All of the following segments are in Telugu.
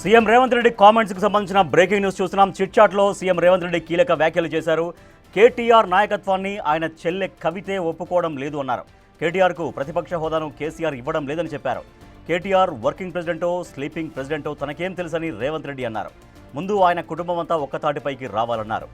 సీఎం రేవంత్ రెడ్డి కామెంట్స్ కు సంబంధించిన బ్రేకింగ్ న్యూస్ చూస్తున్నాం. చిట్ చాట్ లో సీఎం రేవంత్ రెడ్డి కీలక వ్యాఖ్యలు చేశారు. కేటీఆర్ నాయకత్వాన్ని ఆయన చెల్లె కవితే ఒప్పుకోవడం లేదు అన్నారు. కేటీఆర్ కు ప్రతిపక్ష హోదాను కేసీఆర్ ఇవ్వడం లేదని చెప్పారు. కేటీఆర్ వర్కింగ్ ప్రెసిడెంటో స్లీపింగ్ ప్రెసిడెంటో తనకేం తెలుసని రేవంత్ రెడ్డి అన్నారు. ముందు ఆయన కుటుంబం అంతా ఒక్కతాటిపైకి రావాలన్నారు.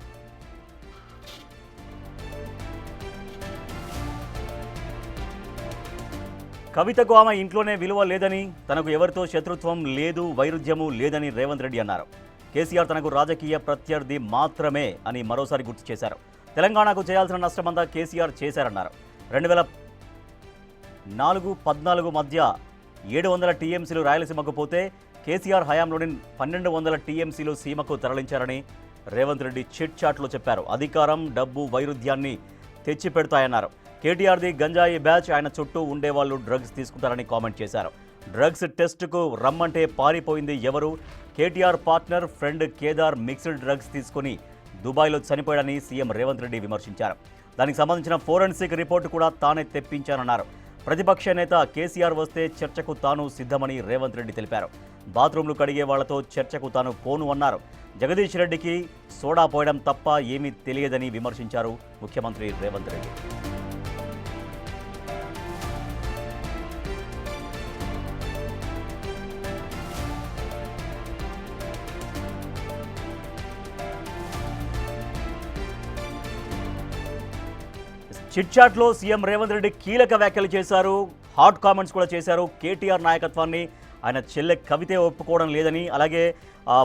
కవితకు ఆమె ఇంట్లోనే విలువ లేదని, తనకు ఎవరితో శత్రుత్వం లేదు, వైరుధ్యము లేదని రేవంత్ రెడ్డి అన్నారు. కేసీఆర్ తనకు రాజకీయ ప్రత్యర్థి మాత్రమే అని మరోసారి గుర్తు చేశారు. తెలంగాణకు చేయాల్సిన నష్టమంతా కేసీఆర్ చేశారన్నారు. 2014-14 మధ్య 700 టీఎంసీలు రాయలసీమకు పోతే కేసీఆర్ హయాంలోని 1200 టీఎంసీలు సీమకు తరలించారని రేవంత్ రెడ్డి చిట్ చాట్లో చెప్పారు. అధికారం, డబ్బు, వైరుధ్యాన్ని తెచ్చిపెడతాయన్నారు. కేటీఆర్ది గంజాయి బ్యాచ్, ఆయన చుట్టూ ఉండేవాళ్ళు డ్రగ్స్ తీసుకుంటారని కామెంట్ చేశారు. డ్రగ్స్ టెస్టుకు రమ్మంటే పారిపోయింది ఎవరు? KTR partner friend Kedar mixed drugs తీసుకుని దుబాయ్లో చనిపోయాడని సీఎం రేవంత్ రెడ్డి విమర్శించారు. దానికి సంబంధించిన ఫోరెన్సిక్ రిపోర్టు కూడా తానే తెప్పించానన్నారు. ప్రతిపక్ష నేత కేసీఆర్ వస్తే చర్చకు తాను సిద్ధమని రేవంత్ రెడ్డి తెలిపారు. బాత్రూంలు కడిగే వాళ్లతో చర్చకు తాను పోను అన్నారు. జగదీష్ రెడ్డికి సోడా పోయడం తప్ప ఏమీ తెలియదని విమర్శించారు ముఖ్యమంత్రి రేవంత్ రెడ్డి. చిట్ చాట్లో సీఎం రేవంత్ రెడ్డి కీలక వ్యాఖ్యలు చేశారు. హాట్ కామెంట్స్ కూడా చేశారు. కేటీఆర్ నాయకత్వాన్ని ఆయన చెల్లె కవితే ఒప్పుకోవడం లేదని, అలాగే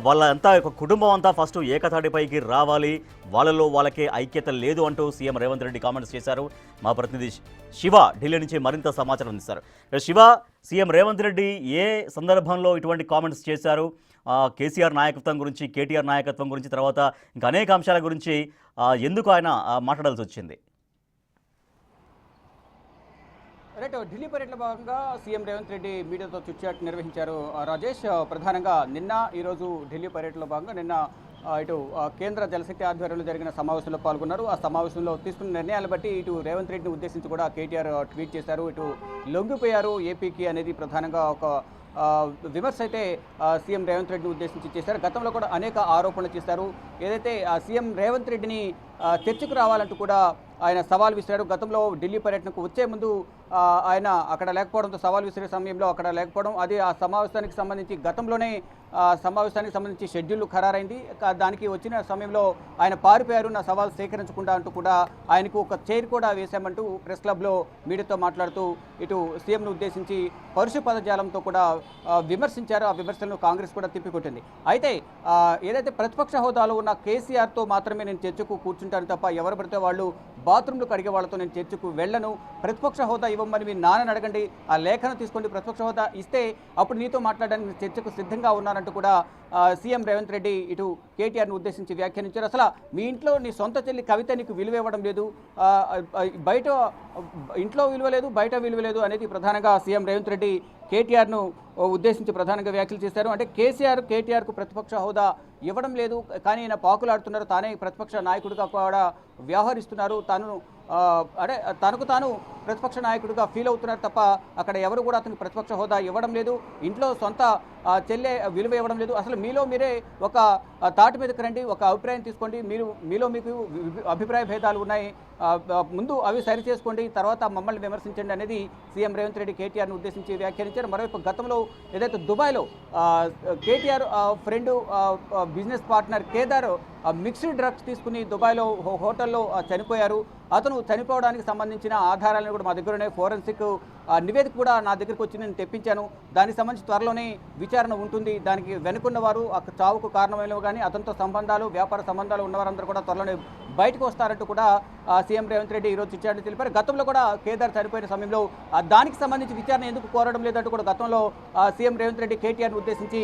వాళ్ళంతా కుటుంబం అంతా ఫస్ట్ ఏకతాటిపైకి రావాలి, వాళ్ళలో వాళ్ళకే ఐక్యత లేదు అంటూ సీఎం రేవంత్ రెడ్డి కామెంట్స్ చేశారు. మా ప్రతినిధి శివ ఢిల్లీ నుంచి మరింత సమాచారం అందిస్తారు. శివ, సీఎం రేవంత్ రెడ్డి ఏ సందర్భంలో ఇటువంటి కామెంట్స్ చేశారు? కేసీఆర్ నాయకత్వం గురించి, కేటీఆర్ నాయకత్వం గురించి, తర్వాత ఇంకా అనేక అంశాల గురించి ఎందుకు ఆయన మాట్లాడాల్సి వచ్చింది? రైట్, ఢిల్లీ పర్యటనలో భాగంగా సీఎం రేవంత్ రెడ్డి మీడియాతో చిట్ చాట్ నిర్వహించారు. రాజేష్, ప్రధానంగా ఢిల్లీ పర్యటనలో భాగంగా నిన్న ఇటు కేంద్ర జలశక్తి ఆధ్వర్యంలో జరిగిన సమావేశంలో పాల్గొన్నారు. ఆ సమావేశంలో తీసుకున్న నిర్ణయాలు బట్టి ఇటు రేవంత్ రెడ్డిని ఉద్దేశించి కూడా కేటీఆర్ ట్వీట్ చేశారు. ఇటు లొంగిపోయారు ఏపీకి అనేది ప్రధానంగా ఒక విమర్శ అయితే సీఎం రేవంత్ రెడ్డిని ఉద్దేశించి చేశారు. గతంలో కూడా అనేక ఆరోపణలు చేశారు. ఏదైతే సీఎం రేవంత్ రెడ్డిని చర్చకు రావాలంటూ కూడా ఆయన సవాల్ విసిరాడు. గతంలో ఢిల్లీ పర్యటనకు వచ్చే ముందు ఆయన అక్కడ లేకపోవడంతో, సవాల్ విసిరే సమయంలో అక్కడ లేకపోవడం, అది ఆ సమావేశానికి సంబంధించి గతంలోనే సమావేశానికి సంబంధించి షెడ్యూల్ ఖరారైంది. దానికి వచ్చిన సమయంలో ఆయన పారిపోయారు, నా సవాల్ సేకరించకుండా అంటూ కూడా ఆయనకు ఒక చైర్ కూడా వేశామంటూ ప్రెస్ క్లబ్లో మీడియాతో మాట్లాడుతూ ఇటు సీఎంను ఉద్దేశించి పరుష పదజాలంతో కూడా విమర్శించారు. ఆ విమర్శలను కాంగ్రెస్ కూడా తిప్పికొట్టింది. అయితే ఏదైతే ప్రతిపక్ష హోదాలో ఉన్న కేసీఆర్తో మాత్రమే నేను చర్చకు కూర్చుంటాను తప్ప ఎవరు పడితే వాళ్ళు బాత్రూంలు కడిగే వాళ్ళతో నేను చర్చకు వెళ్ళను, ప్రతిపక్ష హోదా ఇవ్వమని మీ నాన్నని అడగండి, ఆ లేఖను తీసుకోండి, ప్రతిపక్ష హోదా ఇస్తే అప్పుడు నీతో మాట్లాడడానికి చర్చకు సిద్ధంగా ఉన్నానంటూ కూడా సీఎం రేవంత్ రెడ్డి ఇటు కేటీఆర్ను ఉద్దేశించి వ్యాఖ్యానించారు. అసలు మీ ఇంట్లో నీ సొంత చెల్లి కవిత నీకు విలువ ఇవ్వడం లేదు, బయట ఇంట్లో విలువ లేదు, బయట విలువ లేదు అనేది ప్రధానంగా సీఎం రేవంత్ రెడ్డి కేటీఆర్ను ఉద్దేశించి ప్రధానంగా వ్యాఖ్యలు చేశారు. అంటే కేటీఆర్కు ప్రతిపక్ష హోదా ఇవ్వడం లేదు, కానీ ఆయన పాకులాడుతున్నారు, తానే ప్రతిపక్ష నాయకుడిగా కూడా వ్యవహరిస్తున్నారు, తనకు తాను ప్రతిపక్ష నాయకుడిగా ఫీల్ అవుతున్నారు తప్ప అక్కడ ఎవరు కూడా అతనికి ప్రతిపక్ష హోదా ఇవ్వడం లేదు, ఇంట్లో సొంత చెల్లె విలువ ఇవ్వడం లేదు. అసలు మీలో మీరే ఒక తాటి మీదకి రండి, ఒక అభిప్రాయం తీసుకోండి, మీలో మీకు అభిప్రాయ భేదాలు ఉన్నాయి, ముందు అవి సరి చేసుకోండి, తర్వాత మమ్మల్ని విమర్శించండి అనేది సీఎం రేవంత్ రెడ్డి కేటీఆర్ను ఉద్దేశించి వ్యాఖ్యానించారు. మరోవైపు గతంలో ఏదైతే దుబాయ్లో KTR friend business partner Kedar mixed drugs తీసుకుని దుబాయ్లో హోటల్లో చనిపోయారు. అతను చనిపోవడానికి సంబంధించిన ఆధారాలను కూడా మా దగ్గరనే ఫోరెన్సిక్ నివేదిక కూడా నా దగ్గరికి వచ్చి నేను తెప్పించాను. దానికి సంబంధించి త్వరలోనే విచారణ ఉంటుంది. దానికి వెనుకున్న వారు ఆ చావుకు కారణమైన కానీ అతనితో సంబంధాలు, వ్యాపార సంబంధాలు ఉన్నవారందరూ కూడా త్వరలోనే బయటకు వస్తారంటూ కూడా సీఎం రేవంత్ రెడ్డి ఈరోజు చిట్చాట్లు తెలిపారు. గతంలో కూడా కేదార్ చనిపోయిన సమయంలో దానికి సంబంధించి విచారణ ఎందుకు కోరడం లేదంటూ కూడా గతంలో సీఎం రేవంత్ రెడ్డి కేటీఆర్ను ఉద్దేశించి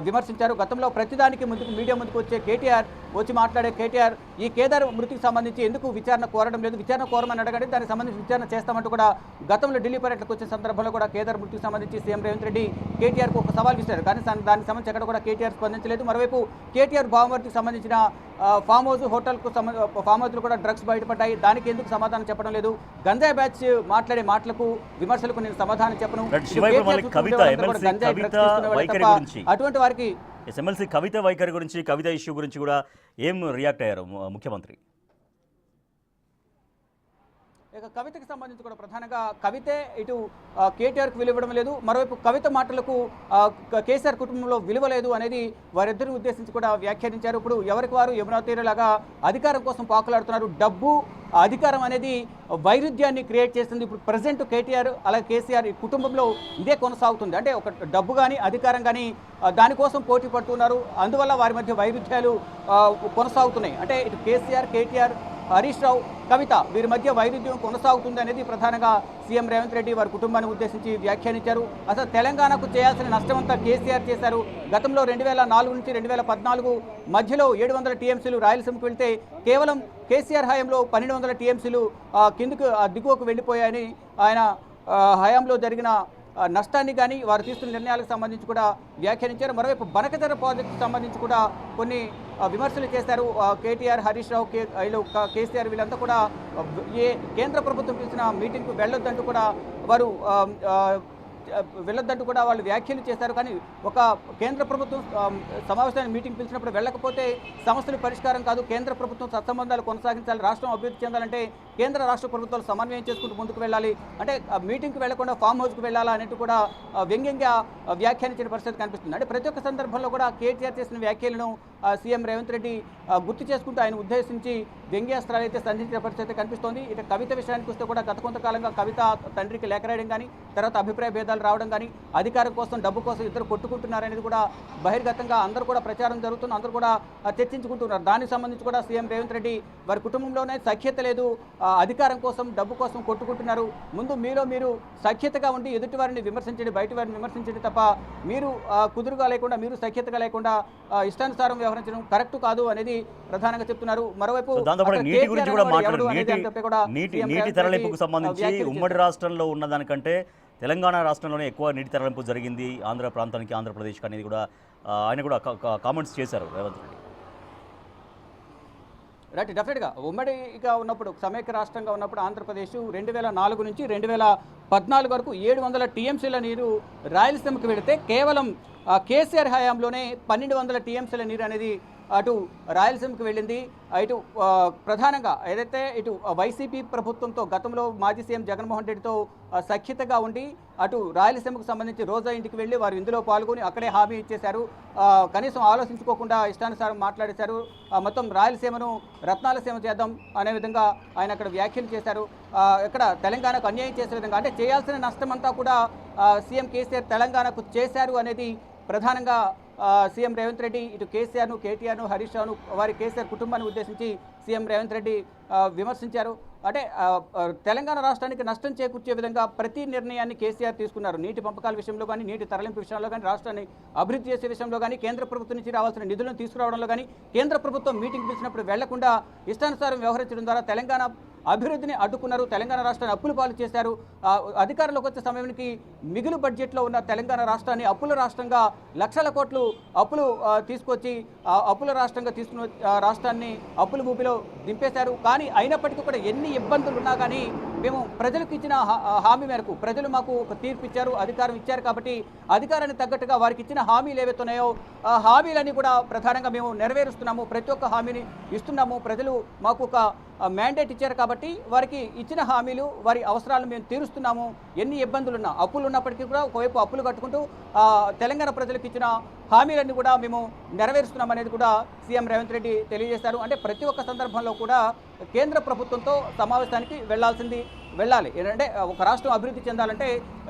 విమర్శించారు. గతంలో ప్రతిదానికి మీడియా ముందుకు వచ్చే కేటీఆర్, వచ్చి మాట్లాడే కేటీఆర్ ఈ కేదార్ మృతికి సంబంధించి ఎందుకు విచారణ కోరడం లేదు, విచారణ కోరమని అడగండి, దానికి సంబంధించి విచారణ చేస్తామంటూ కూడా గతంలో ఢిల్లీ పర్యటనకు వచ్చిన సందర్భంలో కూడా కేదార్ మృతికి సంబంధించి సీఎం రేవంత్ రెడ్డి కేటీఆర్కు ఒక సవాల్ విసిరారు. కానీ దానికి సంబంధించి ఎక్కడ కూడా కేటీఆర్ స్పందించలేదు. మరోవైపు కేటీఆర్ బావమర్తికి సంబంధించిన ఫామ్ హౌస్ హోటల్కు ఫామ్ హౌస్లో కూడా డ్రగ్స్ బయటపడ్డాయి, దానికి ఎందుకు సమాధానం చెప్పడం లేదు, గంజాయి బ్యాచ్ మాట్లాడే మాటలకు విమర్శలకు నేను సమాధానం చెప్పను, అటువంటి వారికి ఎమ్మెల్సీ కవిత వైఖరి గురించి, కవిత ఇష్యూ గురించి కూడా ఏం రియాక్ట్ అయ్యారు ముఖ్యమంత్రి? ఇక కవితకి సంబంధించి కూడా ప్రధానంగా కవితే ఇటు కేటీఆర్కి విలువ ఇవ్వడం లేదు, మరోవైపు కవిత మాటలకు కేసీఆర్ కుటుంబంలో విలువ లేదు అనేది వారిద్దరిని ఉద్దేశించి కూడా వ్యాఖ్యానించారు. ఇప్పుడు ఎవరికి వారు యమునా తీరేలాగా అధికారం కోసం పాకులాడుతున్నారు. డబ్బు అధికారం అనేది వైరుధ్యాన్ని క్రియేట్ చేస్తుంది. ఇప్పుడు ప్రజెంట్ కేటీఆర్ అలాగే కేసీఆర్ ఈ కుటుంబంలో ఇదే కొనసాగుతుంది. అంటే ఒక డబ్బు కానీ అధికారం కానీ దానికోసం పోటీ పడుతున్నారు. అందువల్ల వారి మధ్య వైరుధ్యాలు కొనసాగుతున్నాయి. అంటే ఇటు కేటీఆర్, హరీష్ రావు, కవిత వీరి మధ్య వైరుధ్యం కొనసాగుతుంది అనేది ప్రధానంగా సీఎం రేవంత్ రెడ్డి వారి కుటుంబాన్ని ఉద్దేశించి వ్యాఖ్యానించారు. అసలు తెలంగాణకు చేయాల్సిన నష్టమంతా కేసీఆర్ చేశారు. గతంలో 2004 నుంచి 2014 మధ్యలో 700 టీఎంసీలు రాయలసీమకు వెళ్తే కేవలం కేసీఆర్ హయాంలో 1200 టీఎంసీలు కిందకు దిగువకు వెళ్ళిపోయాయని ఆయన హయాంలో జరిగిన నష్టాన్ని కానీ వారు తీసుకున్న నిర్ణయాలకు సంబంధించి కూడా వ్యాఖ్యానించారు. మరోవైపు బనకచర్ల ప్రాజెక్టుకు సంబంధించి కూడా కొన్ని విమర్శలు చేశారు. కేటీఆర్, హరీష్ రావు, కేసీఆర్ వీళ్ళంతా కూడా కేంద్ర ప్రభుత్వం పిలిచిన మీటింగ్కు వెళ్ళొద్దంటూ కూడా వారు వెళ్ళొద్దంటూ కూడా వాళ్ళు వ్యాఖ్యలు చేశారు. కానీ ఒక కేంద్ర ప్రభుత్వం సమావేశాన్ని మీటింగ్ పిలిచినప్పుడు వెళ్ళకపోతే సమస్యలు పరిష్కారం కాదు. కేంద్ర ప్రభుత్వం సత్సంబంధాలు కొనసాగించాలి. రాష్ట్రం అభివృద్ధి చెందాలంటే కేంద్ర రాష్ట్ర ప్రభుత్వాలు సమన్వయం చేసుకుంటూ ముందుకు వెళ్ళాలి. అంటే మీటింగ్కి వెళ్లకుండా ఫామ్ హౌస్కి వెళ్ళాలా అనేట్టు కూడా వ్యంగ్యంగా వ్యాఖ్యానించిన పరిస్థితి కనిపిస్తుంది. అంటే ప్రతి ఒక్క సందర్భంలో కూడా కేటీఆర్ చేసిన వ్యాఖ్యలను సీఎం రేవంత్ రెడ్డి గుర్తు చేసుకుంటూ ఆయన ఉద్దేశించి వ్యంగ్యాస్త్రాలు అయితే సంధించిన పరిస్థితి కనిపిస్తోంది. ఇక కవిత విషయానికి వస్తే కూడా గత కొంతకాలంగా కవిత తండ్రికి లేఖ రాయడం కానీ, తర్వాత అభిప్రాయ భేదాలు రావడం కానీ, అధికారం కోసం డబ్బు కోసం ఇద్దరు కొట్టుకుంటున్నారనేది కూడా బహిర్గతంగా అందరూ కూడా ప్రచారం జరుగుతుంది. అందరూ కూడా చర్చించుకుంటున్నారు. దానికి సంబంధించి కూడా సీఎం రేవంత్ రెడ్డి వారి కుటుంబంలోనే సఖ్యత లేదు, అధికారం కోసం డబ్బు కోసం కొట్టుకుంటున్నారు. ముందు మీరు సఖ్యతగా ఉండి ఎదుటి వారిని విమర్శించండి, బయట వారిని విమర్శించండి తప్ప మీరు కుదురుగా లేకుండా, మీరు సఖ్యతగా లేకుండా ఇష్టానుసారం వ్యవహరించడం కరెక్ట్ కాదు అనేది ప్రధానంగా చెప్తున్నారు. మరోవైపు నీటి గురించి కూడా మాట్లాడారు. నీటి తరలింపుకు సంబంధించి ఉమ్మడి రాష్ట్రంలో ఉన్నదానికంటే తెలంగాణ రాష్ట్రంలోనే ఎక్కువ నీటి తరలింపు జరిగింది ఆంధ్ర ప్రాంతానికి, ఆంధ్రప్రదేశ్కి అనేది కూడా ఆయన కూడా కామెంట్స్ చేశారు రేవంత్ రెడ్డి. రైట్, డెఫినెట్గా ఉమ్మడిగా ఉన్నప్పుడు, సమైక్య రాష్ట్రంగా ఉన్నప్పుడు ఆంధ్రప్రదేశ్ 2004 నుంచి 2014 వరకు 700 టీఎంసీల నీరు రాయలసీమకు వెళితే కేవలం కేసీఆర్ హయాంలోనే 1200 టీఎంసీల నీరు అనేది అటు రాయలసీమకు వెళ్ళింది. ఇటు ప్రధానంగా ఏదైతే ఇటు వైసీపీ ప్రభుత్వంతో గతంలో మాజీ సీఎం జగన్మోహన్ రెడ్డితో సఖ్యతగా ఉండి అటు రాయలసీమకు సంబంధించి రోజా ఇంటికి వెళ్ళి వారు ఇందులో పాల్గొని అక్కడే హామీ ఇచ్చేశారు. కనీసం ఆలోచించుకోకుండా ఇష్టానుసారం మాట్లాడేశారు. మొత్తం రాయలసీమను రత్నాలసీమ చేద్దాం అనే విధంగా ఆయన అక్కడ వ్యాఖ్యలు చేశారు. ఇక్కడ తెలంగాణకు అన్యాయం చేసే విధంగా, అంటే చేయాల్సిన నష్టమంతా కూడా సీఎం కేసీఆర్ తెలంగాణకు చేశారు అనేది ప్రధానంగా సీఎం రేవంత్ రెడ్డి ఇటు కేసీఆర్ను, కేటీఆర్ను, హరీష్ రావును, వారి కేసీఆర్ కుటుంబాన్ని ఉద్దేశించి సీఎం రేవంత్ రెడ్డి విమర్శించారు. అంటే తెలంగాణ రాష్ట్రానికి నష్టం చేకూర్చే విధంగా ప్రతి నిర్ణయాన్ని కేసీఆర్ తీసుకున్నారు. నీటి పంపకాల విషయంలో కానీ, నీటి తరలింపు విషయంలో కానీ, రాష్ట్రాన్ని అభివృద్ధి చేసే విషయంలో కానీ, కేంద్ర ప్రభుత్వం నుంచి రావాల్సిన నిధులను తీసుకురావడంలో కానీ, కేంద్ర ప్రభుత్వం మీటింగ్ పిలిచినప్పుడు వెళ్లకుండా ఇష్టానుసారం వ్యవహరించడం ద్వారా తెలంగాణ అభివృద్ధిని అడ్డుకున్నారు. తెలంగాణ రాష్ట్రాన్ని అప్పుల పాలు చేశారు. అధికారంలోకి వచ్చే సమయానికి మిగులు బడ్జెట్లో ఉన్న తెలంగాణ రాష్ట్రాన్ని అప్పుల రాష్ట్రంగా లక్షల కోట్లు అప్పులు తీసుకొచ్చి అప్పుల రాష్ట్రంగా తీసుకున్న రాష్ట్రాన్ని అప్పుల ఊపిలో దింపేశారు. కానీ అయినప్పటికీ కూడా ఎన్ని ఇబ్బందులు ఉన్నా కానీ మేము ప్రజలకు ఇచ్చిన హామీ మేరకు ప్రజలు మాకు ఒక తీర్పు ఇచ్చారు, అధికారం ఇచ్చారు. కాబట్టి అధికారాన్ని తగ్గట్టుగా వారికి ఇచ్చిన హామీలు ఏవైతున్నాయో ఆ హామీలన్నీ కూడా ప్రధానంగా మేము నెరవేరుస్తున్నాము. ప్రతి ఒక్క హామీని ఇస్తున్నాము. ప్రజలు మాకు ఒక మ్యాండేట్ ఇచ్చారు కాబట్టి వారికి ఇచ్చిన హామీలు, వారి అవసరాలను మేము తీరుస్తున్నాము. ఎన్ని ఇబ్బందులున్నా, అప్పులు ఉన్నప్పటికీ కూడా ఒకవైపు అప్పులు కట్టుకుంటూ తెలంగాణ ప్రజలకు ఇచ్చిన హామీలన్నీ కూడా మేము నెరవేరుస్తున్నాం అనేది కూడా సీఎం రేవంత్ రెడ్డి తెలియజేశారు. అంటే ప్రతి ఒక్క సందర్భంలో కూడా కేంద్ర ప్రభుత్వంతో సమావేశానికి వెళ్ళాలి. ఏంటంటే ఒక రాష్ట్రం అభివృద్ధి చెందాలంటే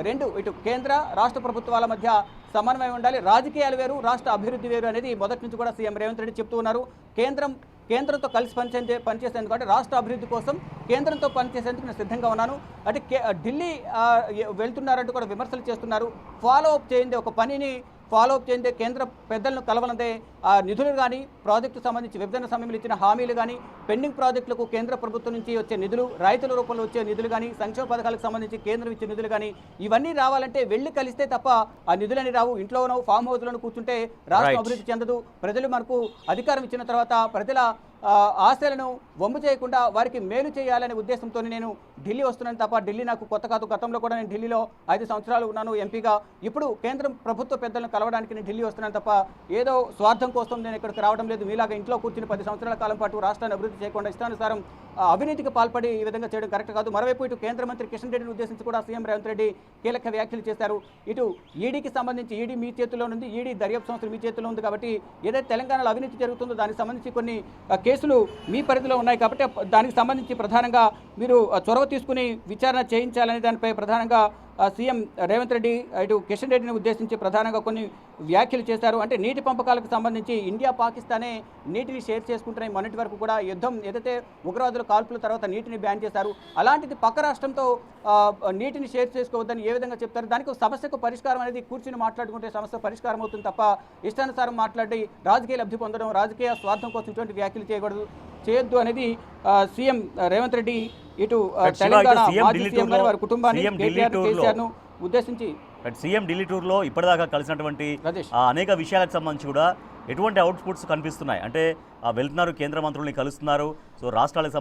రెండు, ఇటు కేంద్ర రాష్ట్ర ప్రభుత్వాల మధ్య సమన్వయం ఉండాలి. రాజకీయాలు వేరు, రాష్ట్ర అభివృద్ధి వేరు అనేది మొదటి నుంచి కూడా సీఎం రేవంత్ రెడ్డి చెప్తూ ఉన్నారు. కేంద్రంతో కలిసి పనిచేసేందుకు, అంటే రాష్ట్ర అభివృద్ధి కోసం కేంద్రంతో పనిచేసేందుకు నేను సిద్ధంగా ఉన్నాను. అంటే ఢిల్లీ వెళ్తున్నారంటూ కూడా విమర్శలు చేస్తున్నారు. ఫాలో అప్ చేయండి, ఒక పనిని ఫాలో అప్ చేయండి, కేంద్ర పెద్దలను కలవనందే నిధులు కానీ, ప్రాజెక్టు సంబంధించి విభజన సమయంలో ఇచ్చిన హామీలు కానీ, పెండింగ్ ప్రాజెక్టులకు కేంద్ర ప్రభుత్వం నుంచి వచ్చే నిధులు, రైతుల రూపంలో వచ్చే నిధులు కానీ, సంక్షేమ పథకాలకు సంబంధించి కేంద్రం ఇచ్చే నిధులు కానీ, ఇవన్నీ రావాలంటే వెళ్ళి కలిస్తే తప్ప ఆ నిధులని రావు. ఇంట్లోనో ఫామ్ హౌస్లను కూర్చుంటే రాష్ట్రం అభివృద్ధి చెందదు. ప్రజలు మనకు అధికారం ఇచ్చిన తర్వాత ప్రజల ఆశలను వమ్ము చేయకుండా వారికి మేలు చేయాలనే ఉద్దేశంతో నేను ఢిల్లీ వస్తున్నాను తప్ప ఢిల్లీ నాకు కొత్త కాదు. గతంలో కూడా నేను ఢిల్లీలో 5 సంవత్సరాలు ఉన్నాను ఎంపీగా. ఇప్పుడు కేంద్రం ప్రభుత్వ పెద్దలను కలవడానికి నేను ఢిల్లీ వస్తున్నాను తప్ప ఏదో స్వార్థం కోసం నేను ఇక్కడికి రావడం లేదు. మీలాగా ఇంట్లో కూర్చుని 10 సంవత్సరాల కాలం పాటు రాష్ట్రాన్ని అభివృద్ధి చేయకుండా ఇష్టానుసారం అవినీతికి పాల్పడి ఈ విధంగా చేయడం కరెక్ట్ కాదు. మరోవైపు ఇటు కేంద్ర మంత్రి కిషన్ రెడ్డిని ఉద్దేశించి కూడా సీఎం రేవంత్ రెడ్డి కీలక వ్యాఖ్యలు చేశారు. ఇటు ఈడీకి సంబంధించి ఈడీ మీ చేతుల్లో ఉంది, ఈడీ దర్యాప్తు సంస్థలు మీ చేతుల్లో ఉంది కాబట్టి ఏదైతే తెలంగాణలో అవినీతి జరుగుతుందో దానికి సంబంధించి కొన్ని కేసులు మీ పరిధిలో ఉన్నాయి కాబట్టి దానికి సంబంధించి ప్రధానంగా మీరు చొరవ తీసుకుని విచారణ చేయించాలనే దానిపై ప్రధానంగా సీఎం రేవంత్ రెడ్డి ఇటు కిషన్ రెడ్డిని ఉద్దేశించి ప్రధానంగా కొన్ని వ్యాఖ్యలు చేశారు. అంటే నీటి పంపకాలకు సంబంధించి ఇండియా పాకిస్తానే నీటిని షేర్ చేసుకుంటున్నాయి. మొన్నటి వరకు కూడా యుద్ధం ఏదైతే ఉగ్రవాదుల కాల్పుల తర్వాత నీటిని బ్యాన్ చేశారు, అలాంటిది పక్క రాష్ట్రంతో నీటిని షేర్ చేసుకోవద్దని ఏ విధంగా చెప్తారు? దానికి ఒక సమస్యకు పరిష్కారం అనేది కూర్చుని మాట్లాడుకుంటే సమస్య పరిష్కారం అవుతుంది తప్ప ఇష్టానుసారం మాట్లాడి రాజకీయ లబ్ధి పొందడం, రాజకీయ స్వార్థం కోసం ఇటువంటి వ్యాఖ్యలు చేయొద్దు అనేది సీఎం రేవంత్ రెడ్డి ఇటు తెలంగాణ మాజీ సీఎం గారి వారి కుటుంబాన్ని కేసీఆర్ను ఉద్దేశించి సీఎం ఢిల్లీ టూర్లో ఇప్పటిదాకా కలిసినటువంటి అనేక విషయాలకు సంబంధించి కూడా ఎటువంటి అవుట్పుట్స్ కనిపిస్తున్నాయి? అంటే వెళ్తున్నారు, కేంద్ర మంత్రుల్ని కలుస్తున్నారు, సో రాష్ట్రానికి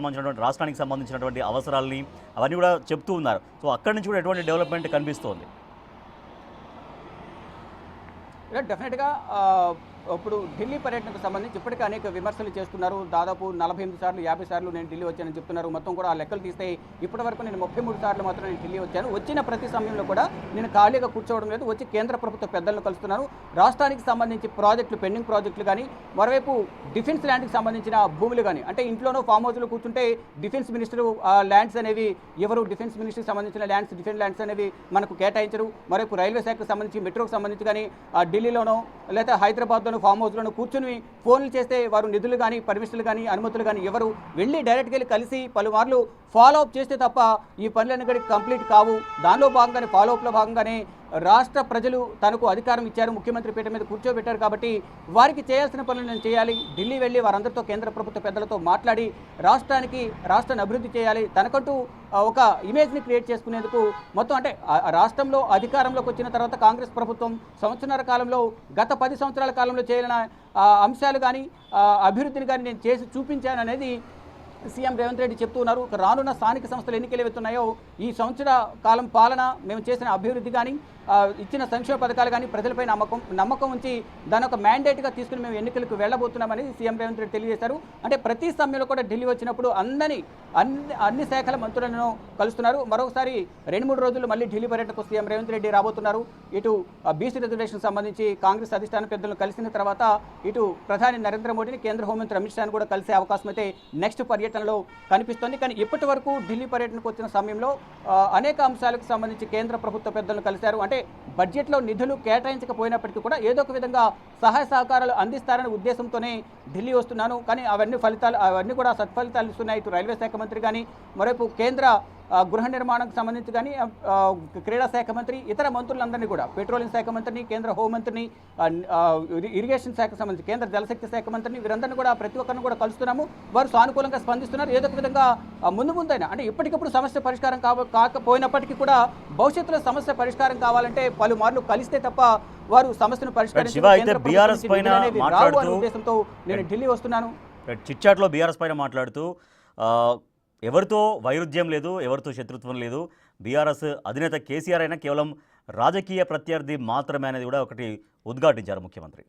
సంబంధించినటువంటి అవసరాలని అవన్నీ కూడా చెప్తూ ఉన్నారు. సో అక్కడి నుంచి కూడా ఎటువంటి డెవలప్మెంట్ కనిపిస్తోంది? డెఫినెట్గా ఇప్పుడు ఢిల్లీ పర్యటనకు సంబంధించి ఇప్పటికే అనేక విమర్శలు చేస్తున్నారు. దాదాపు 48 సార్లు 50 సార్లు నేను ఢిల్లీ వచ్చానని చెప్తున్నారు. మొత్తం కూడా ఆ లెక్కలు తీస్తే ఇప్పటి వరకు నేను 33 సార్లు మాత్రం నేను ఢిల్లీ వచ్చాను. వచ్చిన ప్రతి సమయంలో కూడా నేను ఖాళీగా కూర్చోవడం లేదు, వచ్చి కేంద్ర ప్రభుత్వ పెద్దలను కలుస్తున్నాను. రాష్ట్రానికి సంబంధించి ప్రాజెక్టులు, పెండింగ్ ప్రాజెక్టులు కానీ, మరోవైపు డిఫెన్స్ ల్యాండ్కి సంబంధించిన భూములు కానీ, అంటే ఇంట్లోనో ఫామ్ హౌస్లో కూర్చుంటే డిఫెన్స్ మినిస్టర్ ల్యాండ్స్ అనేవి ఎవరు డిఫెన్స్ మినిస్టర్కి సంబంధించిన డిఫెన్స్ ల్యాండ్స్ అనేవి మనకు కేటాయించరు. మరోవైపు రైల్వే శాఖకు సంబంధించి, మెట్రోకి సంబంధించి కానీ ఢిల్లీలోనో లేదా హైదరాబాద్లోనో ఫామ్ హౌస్లోనూ కూర్చుని ఫోన్లు చేస్తే వారు నిధులు కానీ, పర్మిషన్లు కానీ, అనుమతులు కానీ ఎవరు వెళ్ళి డైరెక్ట్గా వెళ్ళి కలిసి పలుమార్లు ఫాలో అప్ చేస్తే తప్ప ఈ పనులన్నీ కూడా కంప్లీట్ కావు. దానిలో భాగంగానే ఫాలోఅప్లో భాగంగానే రాష్ట్ర ప్రజలు తనకు అధికారం ఇచ్చారు, ముఖ్యమంత్రి పీఠ మీద కూర్చోబెట్టారు కాబట్టి వారికి చేయాల్సిన పనులు నేను చేయాలి. ఢిల్లీ వెళ్ళి వారందరితో, కేంద్ర ప్రభుత్వ పెద్దలతో మాట్లాడి రాష్ట్రాన్ని అభివృద్ధి చేయాలి. తనకంటూ ఒక ఇమేజ్ని క్రియేట్ చేసుకునేందుకు మొత్తం అంటే రాష్ట్రంలో అధికారంలోకి వచ్చిన తర్వాత కాంగ్రెస్ ప్రభుత్వం సంవత్సరాల కాలంలో గత 10 సంవత్సరాల కాలంలో చేయని అంశాలు కానీ, అభివృద్ధిని కానీ నేను చేసి చూపించాను అనేది సీఎం రేవంత్ రెడ్డి చెప్తూ ఉన్నారు. రానున్న స్థానిక సంస్థలు ఎన్నికలు ఏవైతున్నాయో ఈ సంవత్సర కాలం పాలన మేము చేసిన అభివృద్ధి కానీ, ఇచ్చిన సంక్షేమ పథకాలు కానీ ప్రజలపై నమ్మకం ఉంచి దాని ఒక మ్యాండేట్గా తీసుకుని మేము ఎన్నికలకు వెళ్ళబోతున్నామని సీఎం రేవంత్ రెడ్డి తెలియజేశారు. అంటే ప్రతి సమయంలో కూడా ఢిల్లీ వచ్చినప్పుడు అన్ని శాఖల మంత్రులను కలుస్తున్నారు. మరొకసారి 2-3 రోజులు మళ్ళీ ఢిల్లీ పర్యటనకు సీఎం రేవంత్ రెడ్డి రాబోతున్నారు. ఇటు బీసీ రిజర్వేషన్ సంబంధించి కాంగ్రెస్ అధిష్టాన పెద్దలను కలిసిన తర్వాత ఇటు ప్రధాని నరేంద్ర మోడీని, కేంద్ర హోంమంత్రి అమిత్ షాను కూడా కలిసే అవకాశం అయితే నెక్స్ట్ పర్యటనలో కనిపిస్తోంది. కానీ ఇప్పటి వరకు ఢిల్లీ పర్యటనకు వచ్చిన సమయంలో అనేక అంశాలకు సంబంధించి కేంద్ర ప్రభుత్వ పెద్దలను కలిశారు. అంటే బడ్జెట్లో నిధులు కేటాయించకపోయినప్పటికీ కూడా ఏదో ఒక విధంగా సహాయ సహకారాలు అందిస్తారనే ఉద్దేశంతోనే ఢిల్లీ వస్తున్నాను. కానీ అవన్నీ కూడా సత్ఫలితాలు ఇస్తున్నాయి. ఇటు రైల్వే శాఖ మంత్రి కానీ, మరోవైపు కేంద్ర గృహ నిర్మాణంకు సంబంధించి కానీ, క్రీడా శాఖ మంత్రి, ఇతర మంత్రులందరినీ కూడా, పెట్రోలియం శాఖ మంత్రిని, కేంద్ర హోంమంత్రిని, ఇరిగేషన్ శాఖ సంబంధించి కేంద్ర జలశక్తి శాఖ మంత్రిని, వీరందరినీ కూడా ప్రతి ఒక్కరిని కూడా కలుస్తున్నాము. వారు సానుకూలంగా స్పందిస్తున్నారు. ఏదో ఒక విధంగా ముందైనా అంటే ఇప్పటికప్పుడు సమస్య పరిష్కారం కాకపోయినప్పటికీ కూడా భవిష్యత్తులో సమస్య పరిష్కారం కావాలంటే పలుమార్లు కలిస్తే తప్ప వారు సమస్యను పరిష్కరించాలనే ఉద్దేశంతో నేను ఢిల్లీ వస్తున్నాను. చిట్చాట్లో బీఆర్ఎస్ పైన మాట్లాడుతూ ఎవరితో వైరుధ్యం లేదు, ఎవరితో శత్రుత్వం లేదు, బీఆర్ఎస్ అధినేత కేసీఆర్ అయినా కేవలం రాజకీయ ప్రత్యర్థి మాత్రమే అనేది కూడా ఒకటి ఉద్ఘాటించారు ముఖ్యమంత్రి.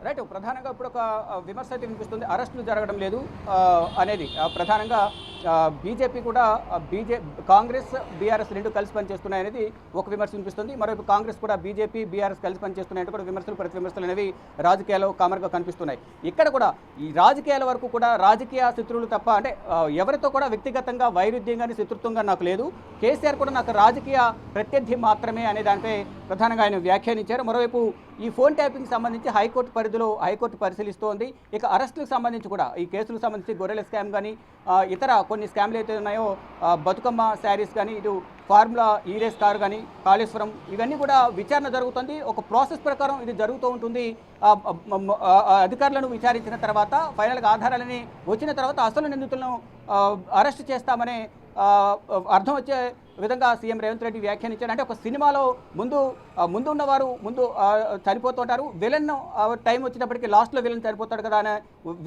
రైట్, ప్రధానంగా ఇప్పుడు ఒక విమర్శ అయితే వినిపిస్తుంది, అరెస్టులు జరగడం లేదు అనేది. ప్రధానంగా బీజేపీ కూడా కాంగ్రెస్ బీఆర్ఎస్ రెండు కలిసి పనిచేస్తున్నాయనేది ఒక విమర్శ వినిపిస్తుంది. మరోవైపు కాంగ్రెస్ కూడా బీజేపీ బీఆర్ఎస్ కలిసి పనిచేస్తున్నాయంటే కూడా విమర్శలు, ప్రతి విమర్శలు అనేవి రాజకీయాల్లో కామన్గా కనిపిస్తున్నాయి. ఇక్కడ కూడా ఈ రాజకీయాల వరకు కూడా రాజకీయ శత్రువులు తప్ప, అంటే ఎవరితో కూడా వ్యక్తిగతంగా వైరుధ్యం కానీ శత్రుత్వం కానీ నాకు లేదు, కేసీఆర్ కూడా నాకు రాజకీయ ప్రత్యర్థి మాత్రమే అనే దానిపై ప్రధానంగా ఆయన వ్యాఖ్యానించారు. మరోవైపు ఈ ఫోన్ ట్యాపింగ్ సంబంధించి హైకోర్టు పరిధిలో హైకోర్టు పరిశీలిస్తోంది. ఇక అరెస్టులకు సంబంధించి కూడా ఈ కేసులకు సంబంధించి గొర్రెల స్కామ్ కానీ, ఇతర కొన్ని స్కామ్లు అయితే ఉన్నాయో, బతుకమ్మ శారీస్ కానీ, ఇటు ఫార్ములా రేస్ కారు కానీ, కాళేశ్వరం, ఇవన్నీ కూడా విచారణ జరుగుతుంది. ఒక ప్రాసెస్ ప్రకారం ఇది జరుగుతూ ఉంటుంది. అధికారులను విచారించిన తర్వాత ఫైనల్గా ఆధారాలని వచ్చిన తర్వాత అసలు నిందితులను అరెస్ట్ చేస్తామనే అర్థం వచ్చే విధంగా సీఎం రేవంత్ రెడ్డి వ్యాఖ్యానించారు. అంటే ఒక సినిమాలో ముందు ఉన్నవారు చనిపోతుంటారు, విలన్ టైం వచ్చినప్పటికీ లాస్ట్లో విలన్ చనిపోతాడు కదా అనే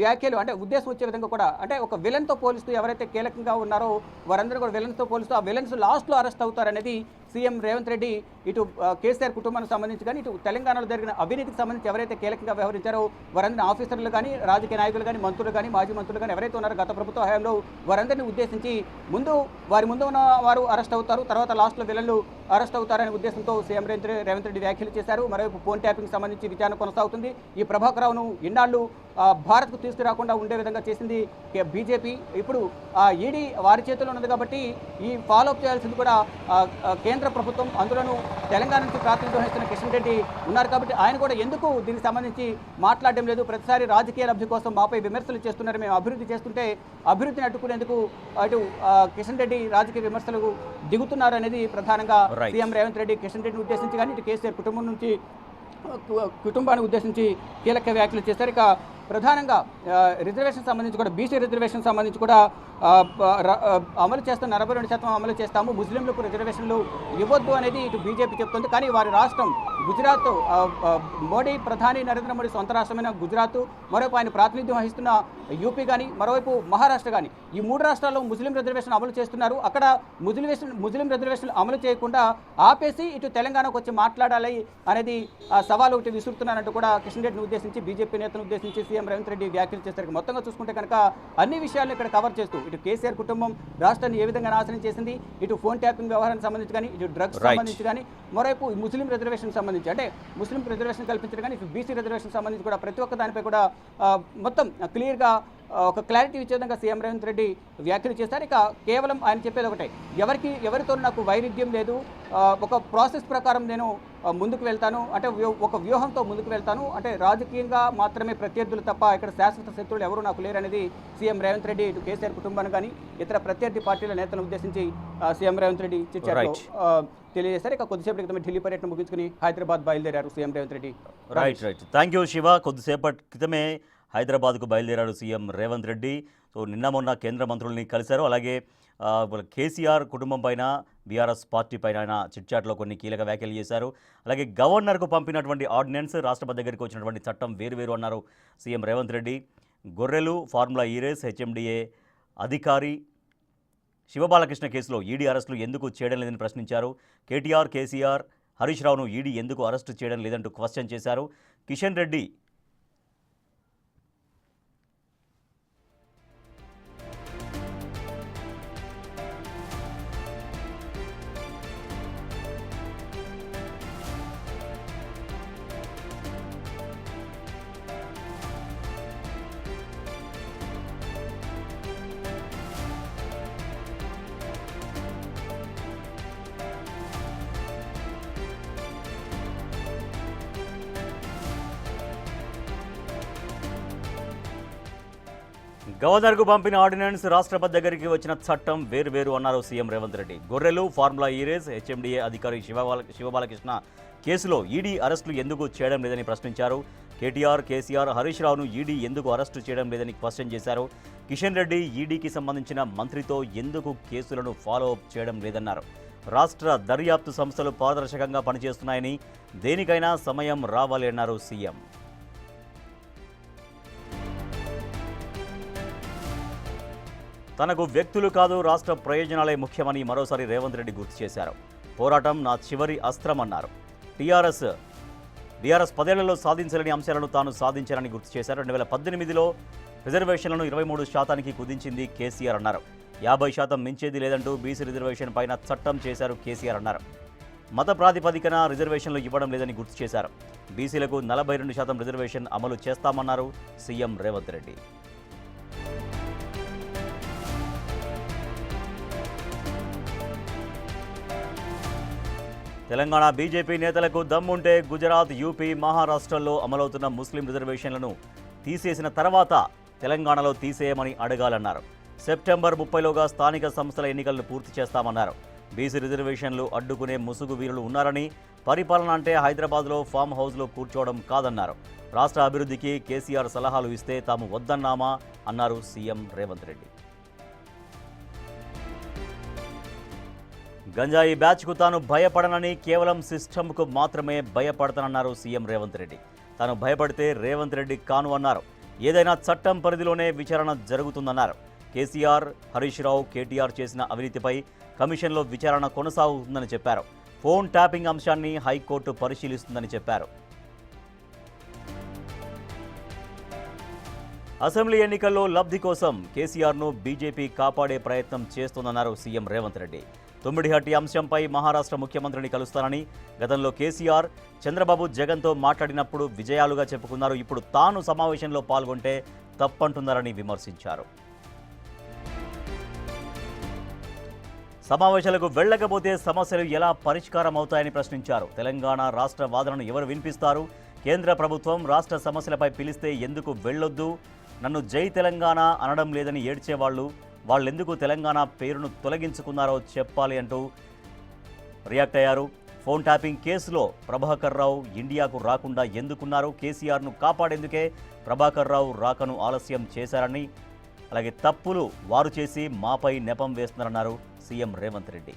వ్యాఖ్యలు, అంటే ఉద్దేశం వచ్చే విధంగా కూడా, అంటే ఒక విలన్తో పోలిస్తూ ఎవరైతే కీలకంగా ఉన్నారో వారందరూ కూడా విలన్స్తో పోలిస్తూ ఆ విలన్స్ లాస్ట్లో అరెస్ట్ అవుతారనేది సీఎం రేవంత్ రెడ్డి ఇటు కేసీఆర్ కుటుంబానికి సంబంధించి కానీ ఇటు తెలంగాణలో జరిగిన అవినీతికి సంబంధించి ఎవరైతే కీలకంగా వ్యవహరించారో వారందరినీ ఆఫీసర్లు కానీ రాజకీయ నాయకులు కానీ మంత్రులు కానీ మాజీ మంత్రులు కానీ ఎవరైతే ఉన్నారో గత ప్రభుత్వ హయాంలో వారందరినీ ఉద్దేశించి వారి ముందు ఉన్న వారు అరెస్ట్ అవుతారు, తర్వాత లాస్ట్లో విలన్లు అరెస్ట్ అవుతారనే ఉద్దేశంతో సీఎం రేవంత్ రెడ్డి వ్యాఖ్యలు చేశారు. మరోవైపు ఫోన్ ట్యాపింగ్ సంబంధించి విచారణ కొనసాగుతుంది. ఈ ప్రభాకర్ రావును ఇన్నాళ్ళు భారత్కు తీసుకురాకుండా ఉండే విధంగా చేసింది బీజేపీ. ఇప్పుడు ఈడీ వారి చేతిలో ఉన్నది కాబట్టి ఈ ఫాలోఅప్ చేయాల్సింది కూడా కేంద్ర ప్రభుత్వం, అందులోనూ తెలంగాణ నుంచి ప్రాతినిధ్యం వహిస్తున్న కిషన్ రెడ్డి ఉన్నారు కాబట్టి ఆయన కూడా ఎందుకు దీనికి సంబంధించి మాట్లాడడం లేదు, ప్రతిసారి రాజకీయ లబ్ధి కోసం మాపై విమర్శలు చేస్తున్నారు, మేము అభివృద్ధి చేస్తుంటే అభివృద్ధిని అడ్డుకునేందుకు అటు కిషన్ రెడ్డి రాజకీయ విమర్శలకు దిగుతున్నారు అనేది ప్రధానంగా సీఎం రేవంత్ రెడ్డి కిషన్ రెడ్డిని ఉద్దేశించి కానీ ఇటు కేసీఆర్ కుటుంబాన్ని ఉద్దేశించి కీలక వ్యాఖ్యలు చేశారు. ఇక ప్రధానంగా రిజర్వేషన్ సంబంధించి కూడా బీసీ రిజర్వేషన్ సంబంధించి కూడా అమలు చేస్తున్న 42% అమలు చేస్తాము, ముస్లింలకు రిజర్వేషన్లు ఇవ్వద్దు అనేది ఇటు బీజేపీ చెప్తుంది. కానీ వారి రాష్ట్రం గుజరాత్, మోడీ ప్రధాని నరేంద్ర మోడీ సొంత రాష్ట్రమైన గుజరాత్, మరోవైపు ఆయన ప్రాతినిధ్యం వహిస్తున్న యూపీ కానీ, మరోవైపు మహారాష్ట్ర కానీ, ఈ 3 రాష్ట్రాల్లో ముస్లిం రిజర్వేషన్ అమలు చేస్తున్నారు. అక్కడ ముస్లిం రిజర్వేషన్లు అమలు చేయకుండా ఆపేసి ఇటు తెలంగాణకు వచ్చి మాట్లాడాలి అనేది సవాలు ఒకటి విసురుతున్నారంటూ కూడా కిషన్ రెడ్డిని ఉద్దేశించి బీజేపీ నేతను ఉద్దేశించి సీఎం రేవంత్ రెడ్డి వ్యాఖ్యలు చేస్తారు. మొత్తంగా చూసుకుంటే కనుక అన్ని విషయాలను ఇక్కడ కవర్ చేస్తూ ఇటు కేసీఆర్ కుటుంబం రాష్ట్రాన్ని ఏ విధంగా నాశనం చేసింది, ఇటు ఫోన్ ట్యాపింగ్ వ్యవహారానికి సంబంధించి కానీ, ఇటు డ్రగ్స్ సంబంధించి కానీ, మరోవైపు ముస్లిం రిజర్వేషన్ సంబంధించి అంటే ముస్లిం రిజర్వేషన్ కల్పించడం కానీ, ఇటు బీసీ రిజర్వేషన్ సంబంధించి కూడా ప్రతి ఒక్క దానిపై కూడా మొత్తం క్లియర్గా ఒక క్లారిటీ ఇచ్చే విధంగా సీఎం రేవంత్ రెడ్డి వ్యాఖ్యలు చేశారు. ఇక కేవలం ఆయన చెప్పేది ఒకటే, ఎవరితో నాకు వైరుధ్యం లేదు, ఒక ప్రాసెస్ ప్రకారం నేను ముందుకు వెళ్తాను, అంటే ఒక వ్యూహంతో ముందుకు వెళ్తాను, అంటే రాజకీయంగా మాత్రమే ప్రత్యర్థులు తప్ప ఇక్కడ శాశ్వత శత్రువులు ఎవరు నాకు లేరనేది సీఎం రేవంత్ రెడ్డి ఇటు కేసీఆర్ కుటుంబాన్ని కానీ ఇతర ప్రత్యర్థి పార్టీల నేతలను ఉద్దేశించి సీఎం రేవంత్ రెడ్డి చిట్చాట్లో తెలియజేశారు. ఇక కొద్దిసేపటి క్రితమే ఢిల్లీ పర్యటన ముగించుకుని హైదరాబాద్ బయలుదేరారు CM Revanth Reddy. Right. Thank you Shiva. కొద్దిసేపటి క్రితమే హైదరాబాద్కు బయలుదేరాడు సీఎం రేవంత్ రెడ్డి. సో నిన్న మొన్న కేంద్ర మంత్రుల్ని కలిశారు. అలాగే కేసీఆర్ కుటుంబం పైన, బీఆర్ఎస్ పార్టీ పైన ఆయన చిట్చాట్లో కొన్ని కీలక వ్యాఖ్యలు చేశారు. అలాగే గవర్నర్కు పంపినటువంటి ఆర్డినెన్స్, రాష్ట్రపతి దగ్గరికి వచ్చినటువంటి చట్టం వేరు అన్నారు సీఎం రేవంత్ రెడ్డి. గొర్రెలు, ఫార్ములా ఈ రేస్, హెచ్ఎండిఏ అధికారి శివబాలకృష్ణ కేసులో ఈడీ అరెస్టులు ఎందుకు చేయడం లేదని ప్రశ్నించారు. కేటీఆర్, కేసీఆర్, హరీష్ రావును ఈడీ ఎందుకు అరెస్టు చేయడం లేదంటూ క్వశ్చన్ చేశారు. కిషన్ రెడ్డి గవర్నర్కు పంపిన ఆర్డినెన్స్, రాష్ట్రపతి దగ్గరికి వచ్చిన చట్టం వేరు అన్నారు సీఎం రేవంత్ రెడ్డి. గొర్రెలు, ఫార్ములా ఈ రేస్, హెచ్ఎండిఏ అధికారి శివబాలకృష్ణ కేసులో ఈడీ అరెస్టులు ఎందుకు చేయడం లేదని ప్రశ్నించారు. కేటీఆర్, కేసీఆర్, హరీష్ రావును ఈడీ ఎందుకు అరెస్టు చేయడం లేదని క్వశ్చన్ చేశారు. కిషన్ రెడ్డి ఈడీకి సంబంధించిన మంత్రితో ఎందుకు కేసులను ఫాలో అప్ చేయడం లేదన్నారు. రాష్ట్ర దర్యాప్తు సంస్థలు పారదర్శకంగా పనిచేస్తున్నాయని, దేనికైనా సమయం రావాలి అన్నారు సీఎం. తనకు వ్యక్తులు కాదు, రాష్ట్ర ప్రయోజనాలే ముఖ్యమని మరోసారి రేవంత్ రెడ్డి గుర్తు చేశారు. పోరాటం నా చివరి అస్త్రమన్నారు. బీఆర్ఎస్ 10 ఏళ్లలో సాధించలేని అంశాలను తాను సాధించారని గుర్తు చేశారు. 2018లో రిజర్వేషన్లను 23% కుదించింది కేసీఆర్ అన్నారు. 50% మించేది లేదంటూ బీసీ రిజర్వేషన్ పైన చట్టం చేశారు కేసీఆర్ అన్నారు. మత ప్రాతిపదికన రిజర్వేషన్లు ఇవ్వడం లేదని గుర్తు చేశారు. బీసీలకు 42% రిజర్వేషన్ అమలు చేస్తామన్నారు సీఎం రేవంత్ రెడ్డి. తెలంగాణ బీజేపీ నేతలకు దమ్ముంటే గుజరాత్, యూపీ, మహారాష్ట్రల్లో అమలవుతున్న ముస్లిం రిజర్వేషన్లను తీసేసిన తర్వాత తెలంగాణలో తీసేయమని అడగాలన్నారు. సెప్టెంబర్ 30లోగా స్థానిక సంస్థల ఎన్నికలను పూర్తి చేస్తామన్నారు. బీసీ రిజర్వేషన్లు అడ్డుకునే ముసుగు వీరులు ఉన్నారని, పరిపాలన అంటే హైదరాబాద్లో ఫామ్ హౌస్లో కూర్చోవడం కాదన్నారు. రాష్ట్ర అభివృద్ధికి కేసీఆర్ సలహాలు ఇస్తే తాము వద్దన్నామా అన్నారు సీఎం రేవంత్ రెడ్డి. గంజాయి బ్యాచ్కు తాను భయపడనని, కేవలం సిస్టమ్కు మాత్రమే భయపడతానన్నారు సీఎం రేవంత్ రెడ్డి. తాను భయపడితే రేవంత్ రెడ్డి కాను అన్నారు. ఏదైనా చట్టం పరిధిలోనే విచారణ జరుగుతుందన్నారు. కేసీఆర్, హరీష్ రావు, కేటీఆర్ చేసిన అవినీతిపై కమిషన్లో విచారణ కొనసాగుతుందని చెప్పారు. ఫోన్ ట్యాపింగ్ అంశాన్ని హైకోర్టు పరిశీలిస్తుందని చెప్పారు. అసెంబ్లీ ఎన్నికల్లో లబ్ధి కోసం కేసీఆర్ను బీజేపీ కాపాడే ప్రయత్నం చేస్తోందన్నారు సీఎం రేవంత్ రెడ్డి. తుమ్మిడిహట్టి అంశంపై మహారాష్ట్ర ముఖ్యమంత్రిని కలుస్తానని గతంలో కేసీఆర్, చంద్రబాబు జగన్తో మాట్లాడినప్పుడు విజయాలుగా చెప్పుకున్నారు. ఇప్పుడు తాను సమావేశంలో పాల్గొంటే తప్పంటున్నారని విమర్శించారు. సమావేశాలకు వెళ్లకపోతే సమస్యలు ఎలా పరిష్కారం అవుతాయని ప్రశ్నించారు. తెలంగాణ రాష్ట్ర వాదనను ఎవరు వినిపిస్తారు? కేంద్ర ప్రభుత్వం రాష్ట్ర సమస్యలపై పిలిస్తే ఎందుకు వెళ్ళొద్దు? నన్ను జై తెలంగాణ అనడం లేదని ఏడ్చేవాళ్ళు, వాళ్ళెందుకు తెలంగాణ పేరును తొలగించుకున్నారో చెప్పాలి అంటూ రియాక్ట్ అయ్యారు. ఫోన్ ట్యాపింగ్ కేసులో ప్రభాకర్ రావు ఇండియాకు రాకుండా ఎందుకున్నారు? కేసీఆర్ను కాపాడేందుకే ప్రభాకర్ రావు రాకను ఆలస్యం చేశారని, అలాగే తప్పులు వారు చేసి మాపై నెపం వేస్తున్నారన్నారు సీఎం రేవంత్ రెడ్డి.